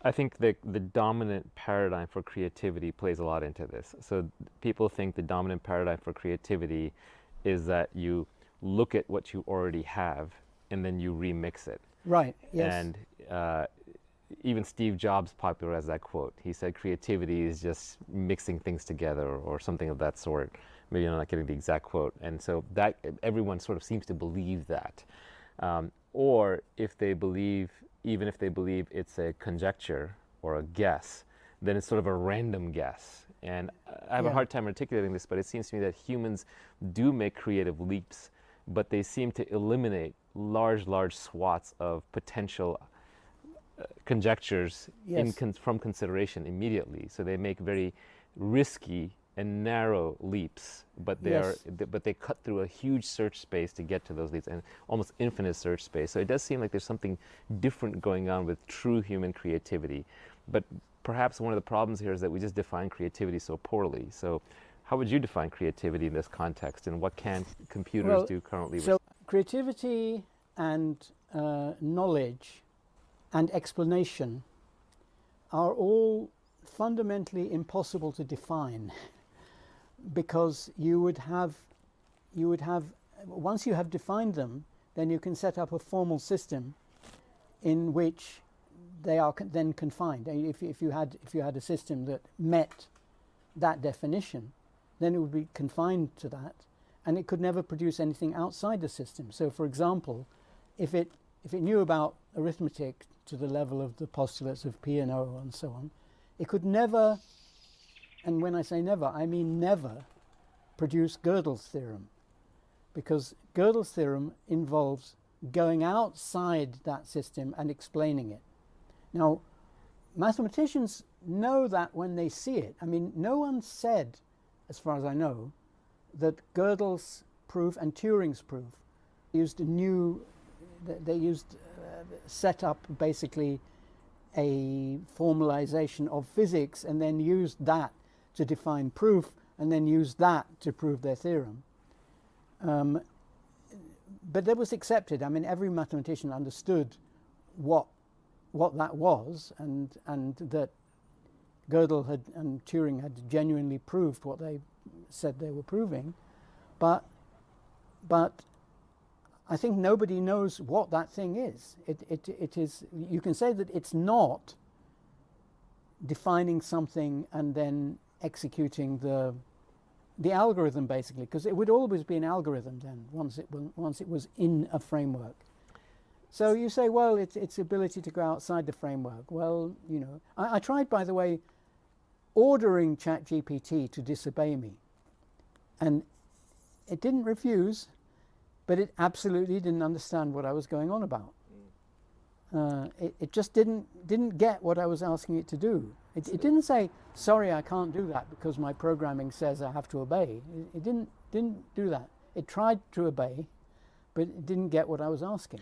I think the dominant paradigm for creativity plays a lot into this. So people think the dominant paradigm for creativity is that you look at what you already have and then you remix it. Right, yes. And uh, even Steve Jobs popularized that quote. He said creativity is just mixing things together or something of that sort. Maybe I'm not getting the exact quote. And so that everyone sort of seems to believe that. Or if they believe, even if they believe it's a conjecture or a guess, then it's sort of a random guess. And I have a Yeah. hard time articulating this, but it seems to me that humans do make creative leaps, but they seem to eliminate large swaths of potential conjectures Yes. from consideration immediately. So they make very risky and narrow leaps, but Yes. they cut through a huge search space to get to those leaps, and almost infinite search space. So it does seem like there's something different going on with true human creativity. But perhaps one of the problems here is that we just define creativity so poorly. So how would you define creativity in this context, and what can computers Well, do currently? so creativity and knowledge and explanation are all fundamentally impossible to define because you would have once you have defined them, then you can set up a formal system in which they are then confined. If you had a system that met that definition, then it would be confined to that, and it could never produce anything outside the system. So, for example, if it knew about arithmetic to the level of the postulates of P and O and so on, it could never, and when I say never, I mean never, produce Gödel's theorem, because Gödel's theorem involves going outside that system and explaining it. Now, mathematicians know that when they see it. I mean, no one said, as far as I know, that Gödel's proof and Turing's proof used a new, they used, set up basically a formalization of physics and then used that to define proof and then used that to prove their theorem. But that was accepted. I mean, every mathematician understood what that was, and that Gödel had and Turing had genuinely proved what they said they were proving, but I think nobody knows what that thing is. It is. You can say that it's not defining something and then executing the algorithm, basically, because it would always be an algorithm then once it was in a framework. So you say, well, its ability to go outside the framework. Well, I tried, by the way, ordering ChatGPT to disobey me, and it didn't refuse, but it absolutely didn't understand what I was going on about. It just didn't get what I was asking it to do. It didn't say, sorry, I can't do that because my programming says I have to obey. It didn't do that. It tried to obey, but it didn't get what I was asking.